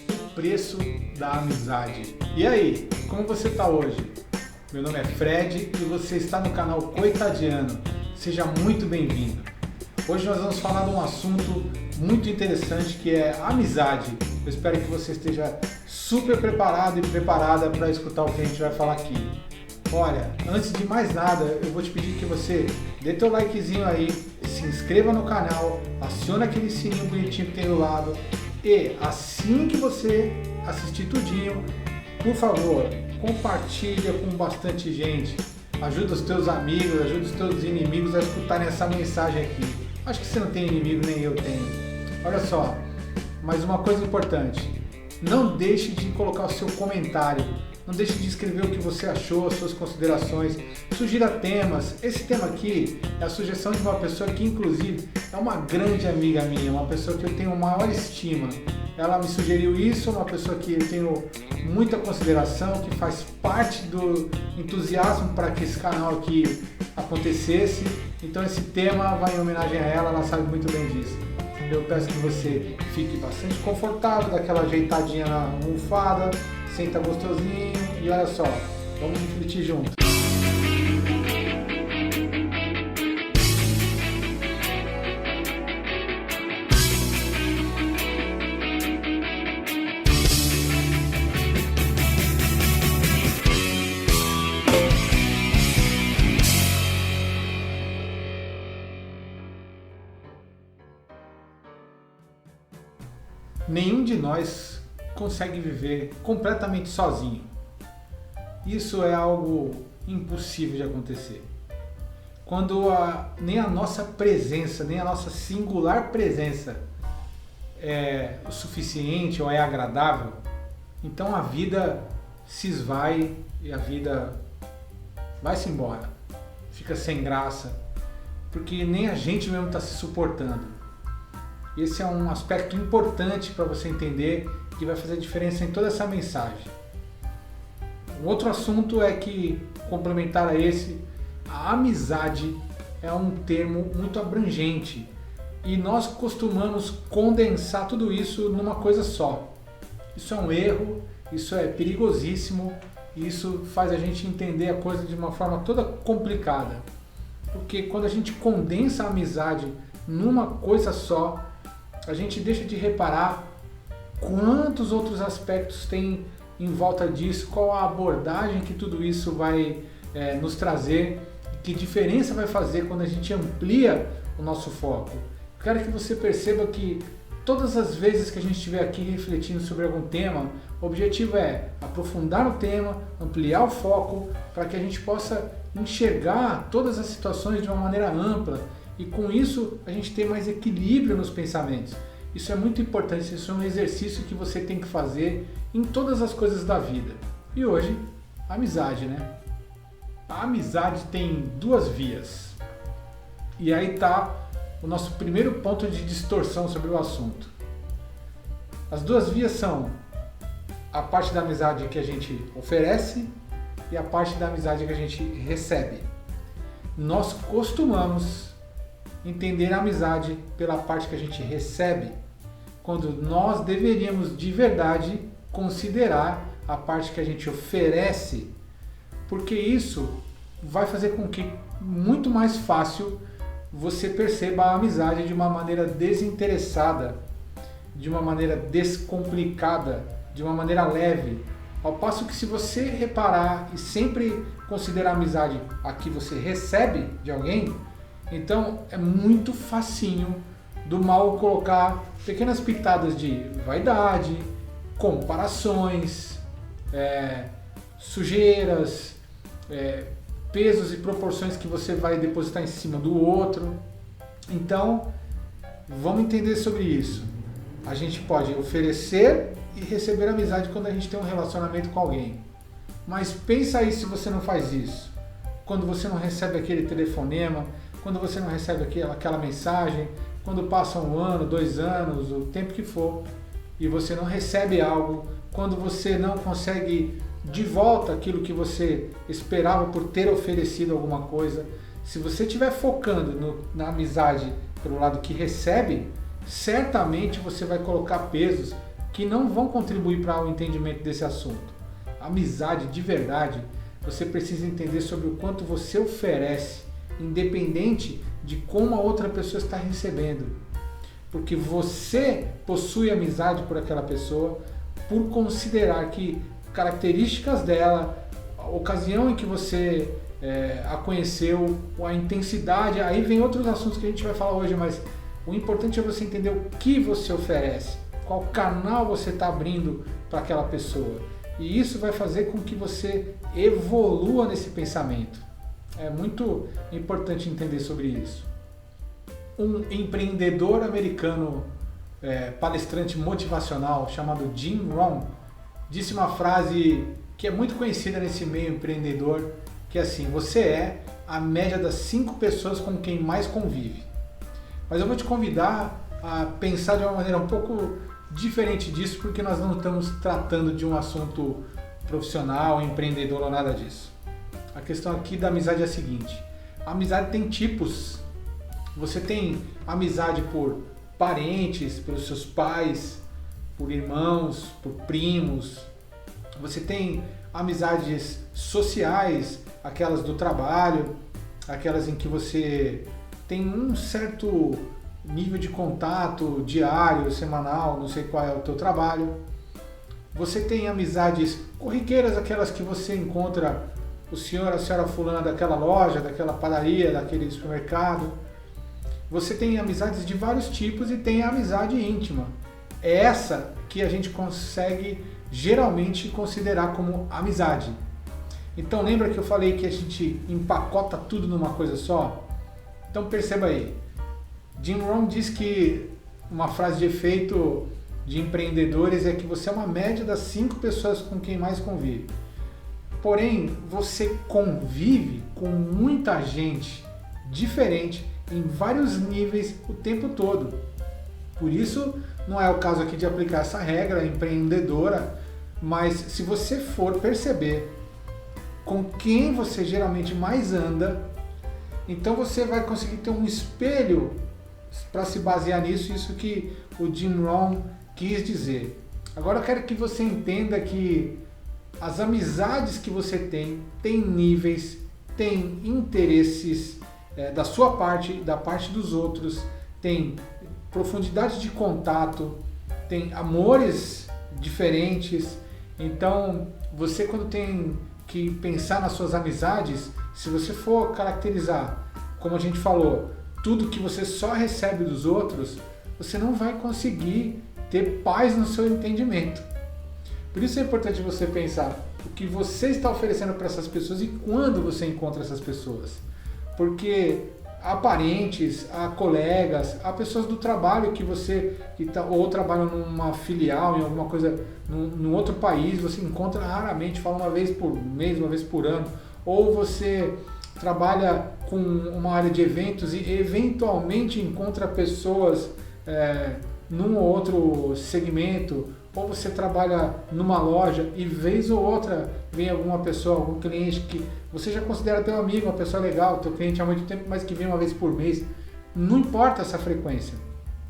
o preço da amizade. E aí, como você está hoje? Meu nome é Fred e você está no canal Coitadiano. Seja muito bem-vindo. Hoje nós vamos falar de um assunto muito interessante que é amizade. Eu espero que você esteja super preparado e preparada para escutar o que a gente vai falar aqui. Olha, antes de mais nada, eu vou te pedir que você dê teu likezinho aí, se inscreva no canal, aciona aquele sininho bonitinho que tem do lado e assim que você assistir tudinho, por favor, compartilha com bastante gente. Ajuda os teus amigos, ajuda os teus inimigos a escutarem essa mensagem aqui. Acho que você não tem inimigo, nem eu tenho. Olha só, mas uma coisa importante, não deixe de colocar o seu comentário. Não deixe de escrever o que você achou, as suas considerações, sugira temas. Esse tema aqui é a sugestão de uma pessoa que, inclusive, é uma grande amiga minha, uma pessoa que eu tenho maior estima. Ela me sugeriu isso, uma pessoa que eu tenho muita consideração, que faz parte do entusiasmo para que esse canal aqui acontecesse. Então esse tema vai em homenagem a ela sabe muito bem disso. Eu peço que você fique bastante confortável, dá aquela ajeitadinha na almofada, senta gostosinho e olha só, vamos refletir junto. Nenhum de nós consegue viver completamente sozinho. Isso é algo impossível de acontecer. Quando nem a nossa presença, nem a nossa singular presença é o suficiente ou é agradável, então a vida se esvai e a vida vai-se embora. Fica sem graça, porque nem a gente mesmo está se suportando. Esse é um aspecto importante para você entender que vai fazer diferença em toda essa mensagem. Um outro assunto é que, complementar a esse, a amizade é um termo muito abrangente e nós costumamos condensar tudo isso numa coisa só. Isso é um erro, isso é perigosíssimo e isso faz a gente entender a coisa de uma forma toda complicada. Porque quando a gente condensa a amizade numa coisa só, a gente deixa de reparar quantos outros aspectos tem em volta disso, qual a abordagem que tudo isso vai nos trazer, que diferença vai fazer quando a gente amplia o nosso foco. Quero que você perceba que todas as vezes que a gente estiver aqui refletindo sobre algum tema, o objetivo é aprofundar o tema, ampliar o foco, para que a gente possa enxergar todas as situações de uma maneira ampla, e com isso a gente tem mais equilíbrio nos pensamentos. Isso é muito importante, isso é um exercício que você tem que fazer em todas as coisas da vida. E hoje, a amizade, né? A amizade tem duas vias. E aí está o nosso primeiro ponto de distorção sobre o assunto. As duas vias são a parte da amizade que a gente oferece e a parte da amizade que a gente recebe. Nós costumamos entender a amizade pela parte que a gente recebe, quando nós deveríamos de verdade considerar a parte que a gente oferece, porque isso vai fazer com que muito mais fácil você perceba a amizade de uma maneira desinteressada, de uma maneira descomplicada, de uma maneira leve, ao passo que se você reparar e sempre considerar a amizade a que você recebe de alguém, então é muito facinho do mal colocar pequenas pitadas de vaidade, comparações, sujeiras, pesos e proporções que você vai depositar em cima do outro. Então, vamos entender sobre isso. A gente pode oferecer e receber amizade quando a gente tem um relacionamento com alguém. Mas pensa aí se você não faz isso. Quando você não recebe aquele telefonema, quando você não recebe aquela mensagem, quando passa 1 ano, 2 anos, o tempo que for, e você não recebe algo, quando você não consegue de volta aquilo que você esperava por ter oferecido alguma coisa, se você estiver focando na amizade pelo lado que recebe, certamente você vai colocar pesos que não vão contribuir para o entendimento desse assunto. Amizade de verdade, você precisa entender sobre o quanto você oferece, independente de como a outra pessoa está recebendo. Porque você possui amizade por aquela pessoa, por considerar que características dela, a ocasião em que você a conheceu, a intensidade, aí vem outros assuntos que a gente vai falar hoje, mas o importante é você entender o que você oferece, qual canal você está abrindo para aquela pessoa. E isso vai fazer com que você evolua nesse pensamento. É muito importante entender sobre isso. Um empreendedor americano, palestrante motivacional, chamado Jim Rohn, disse uma frase que é muito conhecida nesse meio empreendedor, que é assim: você é a média das 5 pessoas com quem mais convive. Mas eu vou te convidar a pensar de uma maneira um pouco diferente disso, porque nós não estamos tratando de um assunto profissional, empreendedor ou nada disso. A questão aqui da amizade é a seguinte: a amizade tem tipos. Você tem amizade por parentes, pelos seus pais, por irmãos, por primos. Você tem amizades sociais, aquelas do trabalho, aquelas em que você tem um certo nível de contato diário, semanal, não sei qual é o teu trabalho. Você tem amizades corriqueiras, aquelas que você encontra o senhor, a senhora fulana daquela loja, daquela padaria, daquele supermercado. Você tem amizades de vários tipos e tem a amizade íntima. É essa que a gente consegue geralmente considerar como amizade. Então lembra que eu falei que a gente empacota tudo numa coisa só? Então perceba aí. Jim Rohn diz que uma frase de efeito de empreendedores é que você é uma média das 5 pessoas com quem mais convive. Porém, você convive com muita gente diferente em vários níveis o tempo todo. Por isso, não é o caso aqui de aplicar essa regra empreendedora, mas se você for perceber com quem você geralmente mais anda, então você vai conseguir ter um espelho para se basear nisso, isso que o Jim Rohn quis dizer. Agora eu quero que você entenda que as amizades que você tem níveis, tem interesses da sua parte, da parte dos outros, tem profundidade de contato, tem amores diferentes. Então, você quando tem que pensar nas suas amizades, se você for caracterizar, como a gente falou, tudo que você só recebe dos outros, você não vai conseguir ter paz no seu entendimento. Por isso é importante você pensar o que você está oferecendo para essas pessoas e quando você encontra essas pessoas. Porque há parentes, há colegas, há pessoas do trabalho que você ou trabalham numa filial, em alguma coisa, num outro país, você encontra raramente, fala uma vez por mês, uma vez por ano, ou você trabalha com uma área de eventos e eventualmente encontra pessoas num ou outro segmento, ou você trabalha numa loja e vez ou outra vem alguma pessoa, algum cliente que você já considera teu amigo, uma pessoa legal, teu cliente há muito tempo, mas que vem uma vez por mês. Não importa essa frequência,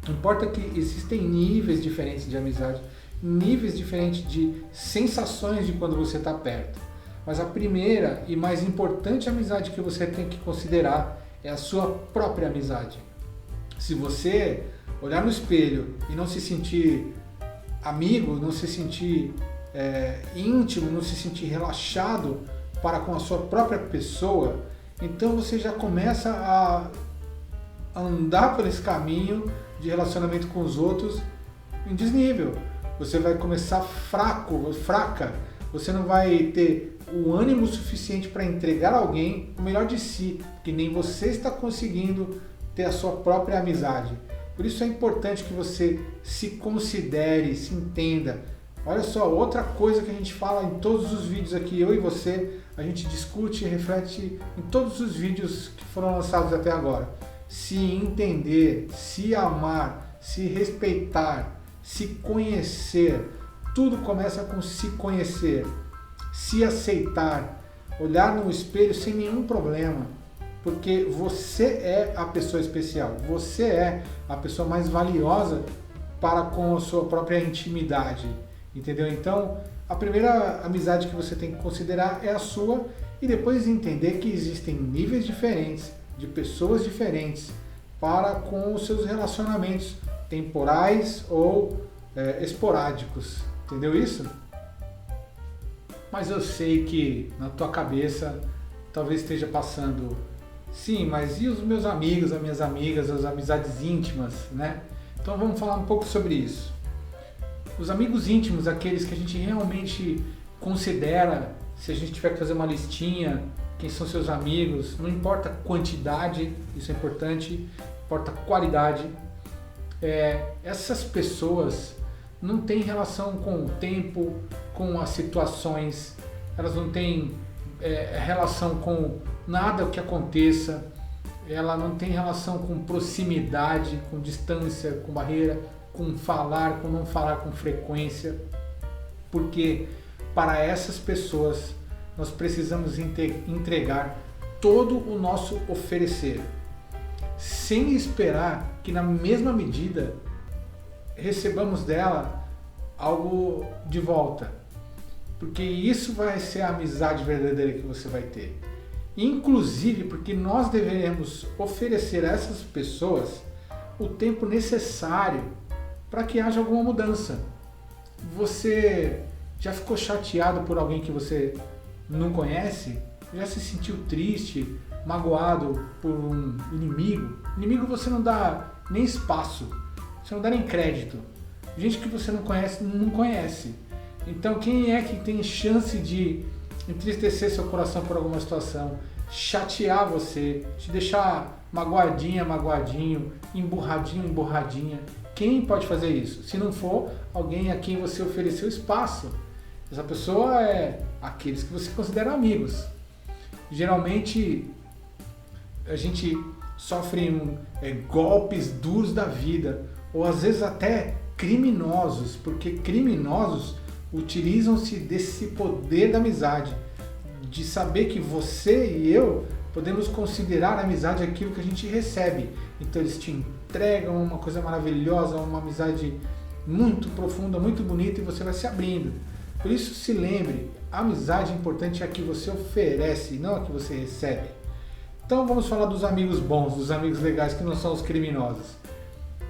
importa que existem níveis diferentes de amizade, níveis diferentes de sensações de quando você está perto. Mas a primeira e mais importante amizade que você tem que considerar é a sua própria amizade. Se você olhar no espelho e não se sentir amigo, não se sentir íntimo, não se sentir relaxado para com a sua própria pessoa, então você já começa a andar por esse caminho de relacionamento com os outros em desnível. Você vai começar fraca, você não vai ter o ânimo suficiente para entregar a alguém o melhor de si, porque nem você está conseguindo ter a sua própria amizade. Por isso é importante que você se considere, se entenda. Olha só, outra coisa que a gente fala em todos os vídeos aqui, eu e você, a gente discute e reflete em todos os vídeos que foram lançados até agora. Se entender, se amar, se respeitar, se conhecer. Tudo começa com se conhecer, se aceitar, olhar no espelho sem nenhum problema. Porque você é a pessoa especial, você é a pessoa mais valiosa para com a sua própria intimidade, entendeu? Então, a primeira amizade que você tem que considerar é a sua e depois entender que existem níveis diferentes, de pessoas diferentes, para com os seus relacionamentos temporais ou esporádicos, entendeu isso? Mas eu sei que na tua cabeça talvez esteja passando, sim, mas e os meus amigos, as minhas amigas, as amizades íntimas, né? Então vamos falar um pouco sobre isso. Os amigos íntimos, aqueles que a gente realmente considera, se a gente tiver que fazer uma listinha, quem são seus amigos, não importa a quantidade, isso é importante, importa a qualidade. Essas pessoas não têm relação com o tempo, com as situações, elas não têm relação com nada o que aconteça, ela não tem relação com proximidade, com distância, com barreira, com falar, com não falar com frequência, porque para essas pessoas nós precisamos entregar todo o nosso oferecer, sem esperar que na mesma medida recebamos dela algo de volta, porque isso vai ser a amizade verdadeira que você vai ter. Inclusive porque nós deveremos oferecer a essas pessoas o tempo necessário para que haja alguma mudança. Você já ficou chateado por alguém que você não conhece? Já se sentiu triste, magoado por um inimigo? Inimigo você não dá nem espaço, você não dá nem crédito. Gente que você não conhece, não conhece. Então quem é que tem chance de entristecer seu coração por alguma situação, chatear você, te deixar magoadinha, magoadinho, emburradinho, emburradinha? Quem pode fazer isso? Se não for alguém a quem você ofereceu espaço. Essa pessoa é aqueles que você considera amigos. Geralmente a gente sofre golpes duros da vida, ou às vezes até criminosos, porque criminosos utilizam-se desse poder da amizade, de saber que você e eu podemos considerar a amizade aquilo que a gente recebe. Então eles te entregam uma coisa maravilhosa, uma amizade muito profunda, muito bonita, e você vai se abrindo. Por isso se lembre, a amizade importante é a que você oferece, não a que você recebe. Então vamos falar dos amigos bons, dos amigos legais, que não são os criminosos.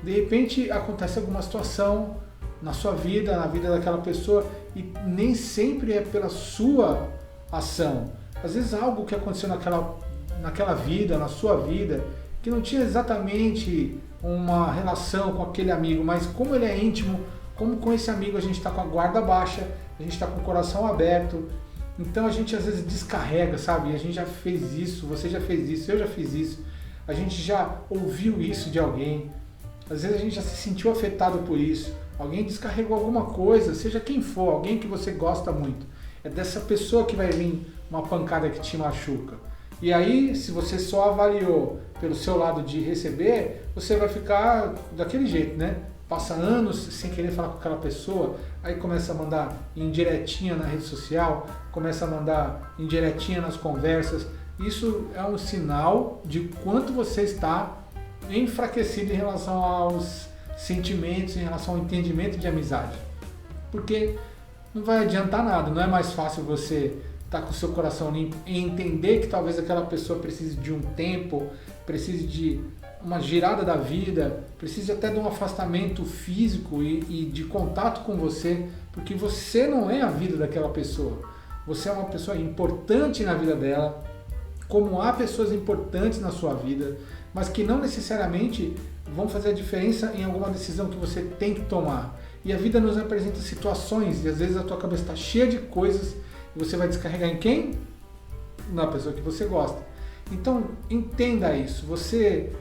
De repente acontece alguma situação na sua vida, na vida daquela pessoa, e nem sempre é pela sua ação. Às vezes algo que aconteceu naquela vida, na sua vida, que não tinha exatamente uma relação com aquele amigo, mas como ele é íntimo, como com esse amigo a gente está com a guarda baixa, a gente está com o coração aberto, então a gente às vezes descarrega, sabe? A gente já fez isso, você já fez isso, eu já fiz isso, a gente já ouviu isso de alguém, às vezes a gente já se sentiu afetado por isso, alguém descarregou alguma coisa, seja quem for, alguém que você gosta muito, é dessa pessoa que vai vir uma pancada que te machuca. E aí, se você só avaliou pelo seu lado de receber, você vai ficar daquele jeito, né? Passa anos sem querer falar com aquela pessoa, aí começa a mandar indiretinha na rede social, começa a mandar indiretinha nas conversas. Isso é um sinal de quanto você está enfraquecido em relação aos sentimentos, em relação ao entendimento de amizade. Porque não vai adiantar nada, não é mais fácil você estar com o seu coração limpo e entender que talvez aquela pessoa precise de um tempo, precise de uma girada da vida, precise até de um afastamento físico e de contato com você, porque você não é a vida daquela pessoa. Você é uma pessoa importante na vida dela, como há pessoas importantes na sua vida, mas que não necessariamente vão fazer a diferença em alguma decisão que você tem que tomar. E a vida nos apresenta situações e às vezes a tua cabeça está cheia de coisas e você vai descarregar em quem? Na pessoa que você gosta. Então entenda isso, você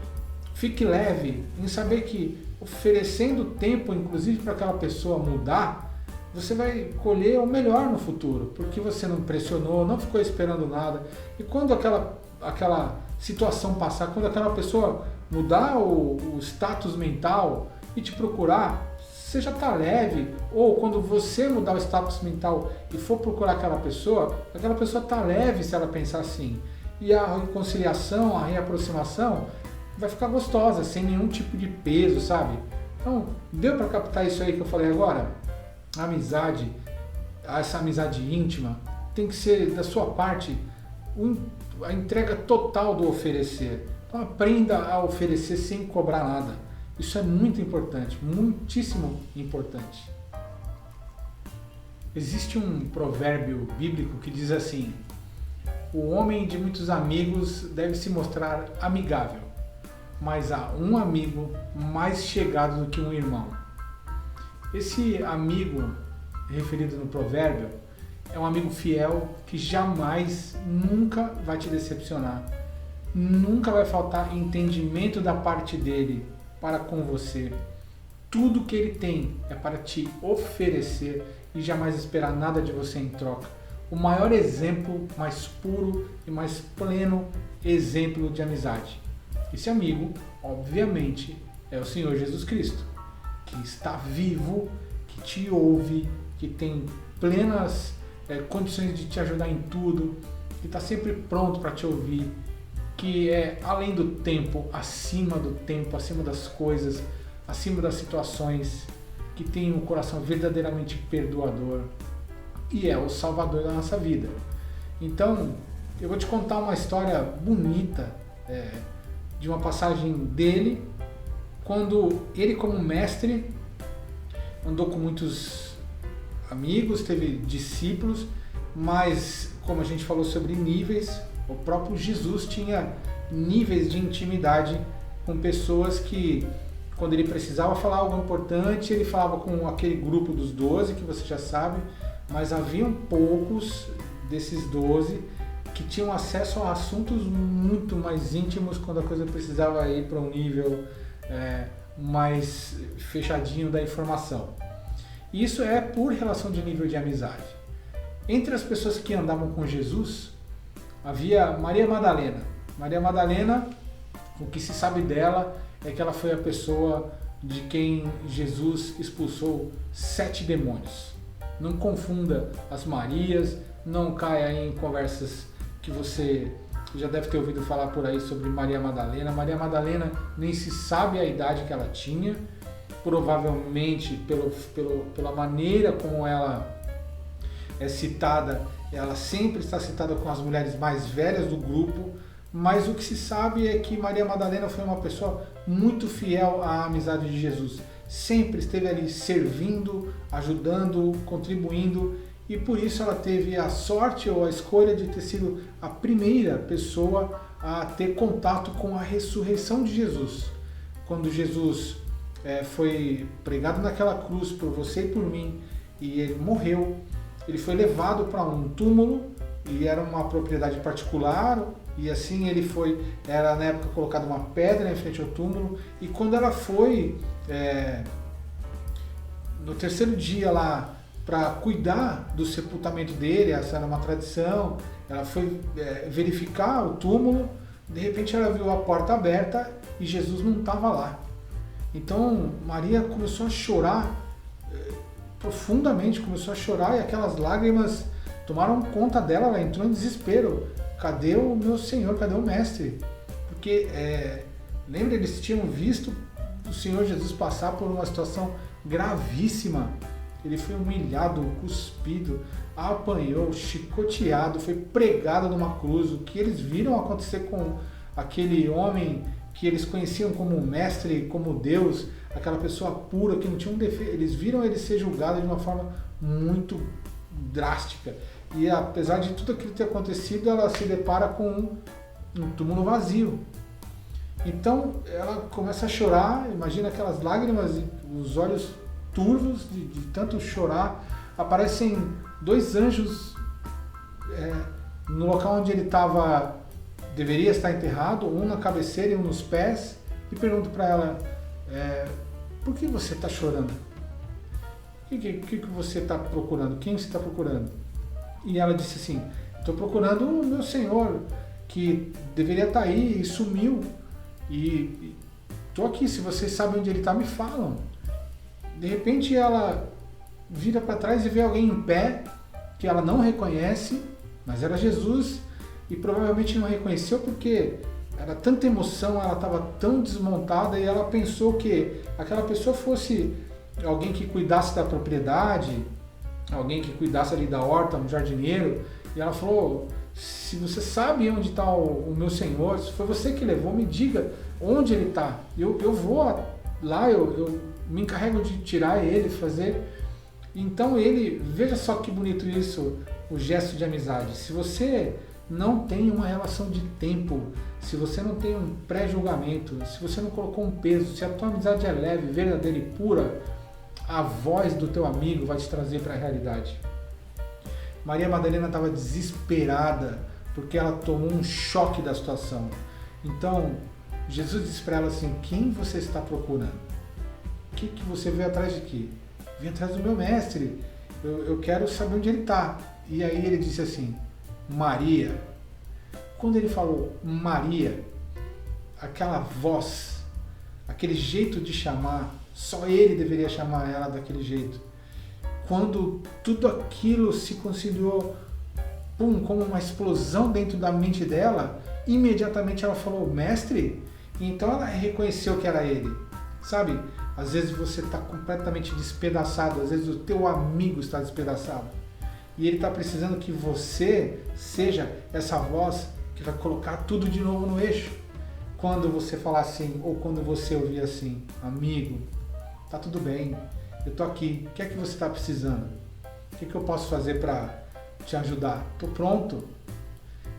fique leve em saber que oferecendo tempo, inclusive para aquela pessoa mudar, você vai colher o melhor no futuro, porque você não pressionou, não ficou esperando nada. E quando aquela situação passar, quando aquela pessoa mudar o status mental e te procurar, você já está leve. Ou quando você mudar o status mental e for procurar aquela pessoa está leve se ela pensar assim. E a reconciliação, a reaproximação vai ficar gostosa, sem nenhum tipo de peso, sabe? Então, deu para captar isso aí que eu falei agora? A amizade, essa amizade íntima, tem que ser da sua parte a entrega total do oferecer. Então aprenda a oferecer sem cobrar nada. Isso é muito importante, muitíssimo importante. Existe um provérbio bíblico que diz assim: o homem de muitos amigos deve se mostrar amigável, mas há um amigo mais chegado do que um irmão. Esse amigo referido no provérbio é um amigo fiel que jamais, nunca vai te decepcionar. Nunca vai faltar entendimento da parte dele para com você. Tudo que ele tem é para te oferecer e jamais esperar nada de você em troca. O maior exemplo, mais puro e mais pleno exemplo de amizade. Esse amigo, obviamente, é o Senhor Jesus Cristo, que está vivo, que te ouve, que tem plenas condições de te ajudar em tudo, que está sempre pronto para te ouvir, que é além do tempo, acima das coisas, acima das situações, que tem um coração verdadeiramente perdoador e é o Salvador da nossa vida. Então, eu vou te contar uma história bonita de uma passagem dele, quando ele, como mestre, andou com muitos amigos, teve discípulos, mas como a gente falou sobre níveis, o próprio Jesus tinha níveis de intimidade com pessoas que, quando ele precisava falar algo importante, ele falava com aquele grupo dos 12, que você já sabe, mas haviam poucos desses 12 que tinham acesso a assuntos muito mais íntimos quando a coisa precisava ir para um nível mais fechadinho da informação. Isso é por relação de nível de amizade. Entre as pessoas que andavam com Jesus, havia Maria Madalena. Maria Madalena, o que se sabe dela é que ela foi a pessoa de quem Jesus expulsou 7 demônios. Não confunda as Marias, não caia em conversas que você já deve ter ouvido falar por aí sobre Maria Madalena. Maria Madalena nem se sabe a idade que ela tinha, provavelmente pela maneira como ela é citada, ela sempre está citada com as mulheres mais velhas do grupo, mas o que se sabe é que Maria Madalena foi uma pessoa muito fiel à amizade de Jesus. Sempre esteve ali servindo, ajudando, contribuindo, e por isso ela teve a sorte ou a escolha de ter sido a primeira pessoa a ter contato com a ressurreição de Jesus. Quando Jesus foi pregado naquela cruz por você e por mim, e ele morreu, ele foi levado para um túmulo, e era uma propriedade particular, e assim ele foi, era na época colocada uma pedra em frente ao túmulo, e quando ela foi no terceiro dia lá para cuidar do sepultamento dele, essa era uma tradição, ela foi verificar o túmulo, de repente ela viu a porta aberta e Jesus não estava lá. Então Maria começou a chorar profundamente, começou a chorar, e aquelas lágrimas tomaram conta dela, ela entrou em desespero. Cadê o meu Senhor? Cadê o Mestre? Porque, lembra, eles tinham visto o Senhor Jesus passar por uma situação gravíssima. Ele foi humilhado, cuspido, apanhou, chicoteado, foi pregado numa cruz. O que eles viram acontecer com aquele homem que eles conheciam como Mestre, como Deus, aquela pessoa pura que não tinha um defeito, eles viram ele ser julgado de uma forma muito drástica. E apesar de tudo aquilo ter acontecido, ela se depara com um túmulo vazio. Então ela começa a chorar, imagina aquelas lágrimas, os olhos turvos de tanto chorar. Aparecem 2 anjos no local onde ele deveria estar enterrado, um na cabeceira e um nos pés, e perguntam para ela, por que você está chorando? O que você está procurando? Quem você está procurando? E ela disse assim, estou procurando o meu Senhor, que deveria estar aí e sumiu. E estou aqui, se vocês sabem onde ele está, me falam. De repente ela vira para trás e vê alguém em pé, que ela não reconhece, mas era Jesus, e provavelmente não reconheceu porque era tanta emoção, ela estava tão desmontada e ela pensou que aquela pessoa fosse alguém que cuidasse da propriedade, alguém que cuidasse ali da horta, um jardineiro. E ela falou, se você sabe onde está o meu senhor, se foi você que levou, me diga onde ele está. Eu vou lá, eu me encarrego de tirar ele, fazer. Então ele, veja só que bonito isso, o gesto de amizade. Se você não tem uma relação de tempo, se você não tem um pré-julgamento, se você não colocou um peso, se a tua amizade é leve, verdadeira e pura, a voz do teu amigo vai te trazer para a realidade. Maria Madalena estava desesperada porque ela tomou um choque da situação. Então, Jesus disse para ela assim, quem você está procurando? O que você veio atrás de quê? Vim atrás do meu mestre, eu quero saber onde ele está. E aí ele disse assim, Maria. Quando ele falou Maria, aquela voz, aquele jeito de chamar, só ele deveria chamar ela daquele jeito. Quando tudo aquilo se conciliou, como uma explosão dentro da mente dela, imediatamente ela falou, mestre? Então ela reconheceu que era ele. Sabe, às vezes você está completamente despedaçado, às vezes o teu amigo está despedaçado. E ele está precisando que você seja essa voz que vai colocar tudo de novo no eixo. Quando você falar assim, ou quando você ouvir assim, amigo, tá tudo bem, eu tô aqui, o que é que você está precisando? O que eu posso fazer para te ajudar? Tô pronto.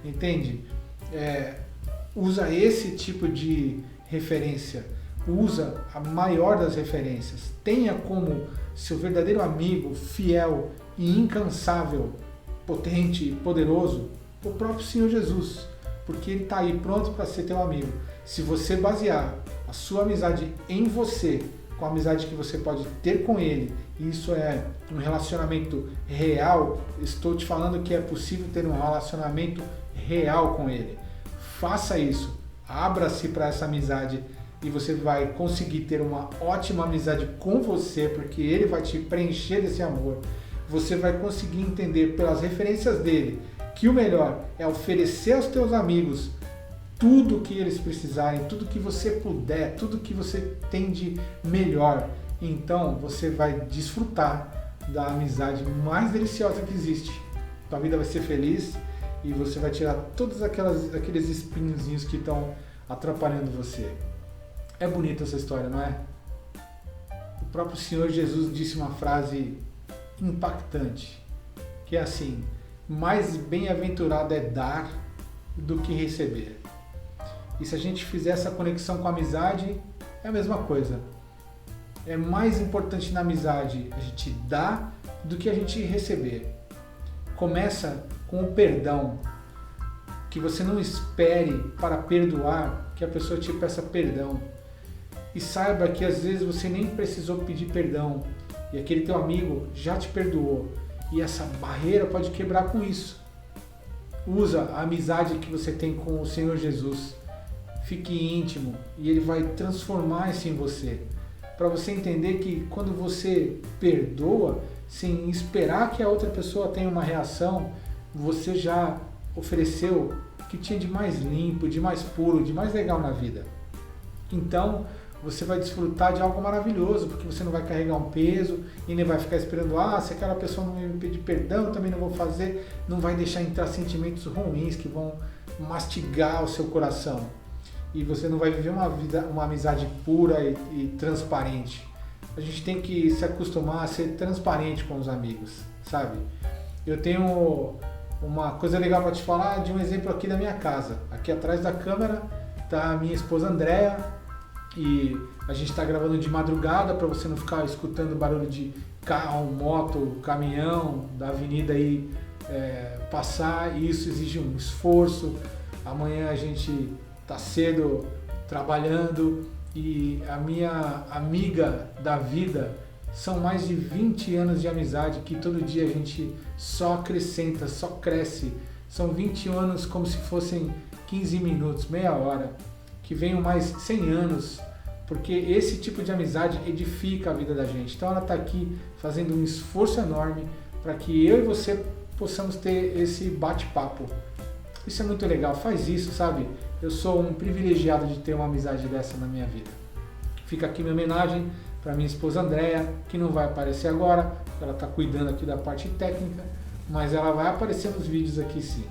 Entende? Usa esse tipo de referência, usa a maior das referências. Tenha como seu verdadeiro amigo, fiel e incansável, potente e poderoso, o próprio Senhor Jesus, porque Ele está aí pronto para ser teu amigo. Se você basear a sua amizade em você, com a amizade que você pode ter com Ele, e isso é um relacionamento real, estou te falando que é possível ter um relacionamento real com Ele. Faça isso, abra-se para essa amizade e você vai conseguir ter uma ótima amizade com você, porque Ele vai te preencher desse amor. Você vai conseguir entender pelas referências dele que o melhor é oferecer aos teus amigos tudo o que eles precisarem, tudo que você puder, tudo que você tem de melhor. Então você vai desfrutar da amizade mais deliciosa que existe. Tua vida vai ser feliz e você vai tirar todos aqueles espinhozinhos que estão atrapalhando você. É bonita essa história, não é? O próprio Senhor Jesus disse uma frase impactante, que é assim, mais bem-aventurado é dar do que receber. E se a gente fizer essa conexão com a amizade, é a mesma coisa. É mais importante na amizade a gente dar do que a gente receber. Começa com o perdão, que você não espere para perdoar que a pessoa te peça perdão. E saiba que às vezes você nem precisou pedir perdão, e aquele teu amigo já te perdoou. E essa barreira pode quebrar com isso. Usa a amizade que você tem com o Senhor Jesus. Fique íntimo e Ele vai transformar isso em você. Para você entender que quando você perdoa, sem esperar que a outra pessoa tenha uma reação, você já ofereceu o que tinha de mais limpo, de mais puro, de mais legal na vida. Então, você vai desfrutar de algo maravilhoso, porque você não vai carregar um peso e nem vai ficar esperando, se aquela pessoa não me pedir perdão, eu também não vou fazer, não vai deixar entrar sentimentos ruins que vão mastigar o seu coração. E você não vai viver uma amizade pura e transparente. A gente tem que se acostumar a ser transparente com os amigos, sabe? Eu tenho uma coisa legal para te falar de um exemplo aqui da minha casa. Aqui atrás da câmera está a minha esposa Andréa, e a gente está gravando de madrugada para você não ficar escutando barulho de carro, moto, caminhão da avenida aí passar. E isso exige um esforço. Amanhã a gente está cedo trabalhando e a minha amiga da vida são mais de 20 anos de amizade que todo dia a gente só acrescenta, só cresce. São 20 anos como se fossem 15 minutos, meia hora, que venham mais 100 anos, porque esse tipo de amizade edifica a vida da gente. Então ela está aqui fazendo um esforço enorme para que eu e você possamos ter esse bate-papo. Isso é muito legal, faz isso, sabe? eu sou um privilegiado de ter uma amizade dessa na minha vida. Fica aqui minha homenagem para minha esposa Andréia, que não vai aparecer agora, ela está cuidando aqui da parte técnica, mas ela vai aparecer nos vídeos aqui sim.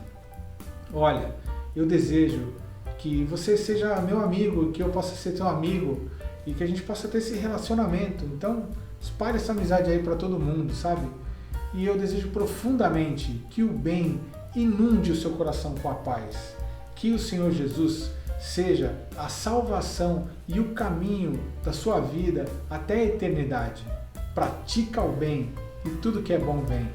Olha, eu desejo que você seja meu amigo, que eu possa ser teu amigo e que a gente possa ter esse relacionamento. Então, espalhe essa amizade aí para todo mundo, sabe? E eu desejo profundamente que o bem inunde o seu coração com a paz. Que o Senhor Jesus seja a salvação e o caminho da sua vida até a eternidade. Pratica o bem e tudo que é bom vem.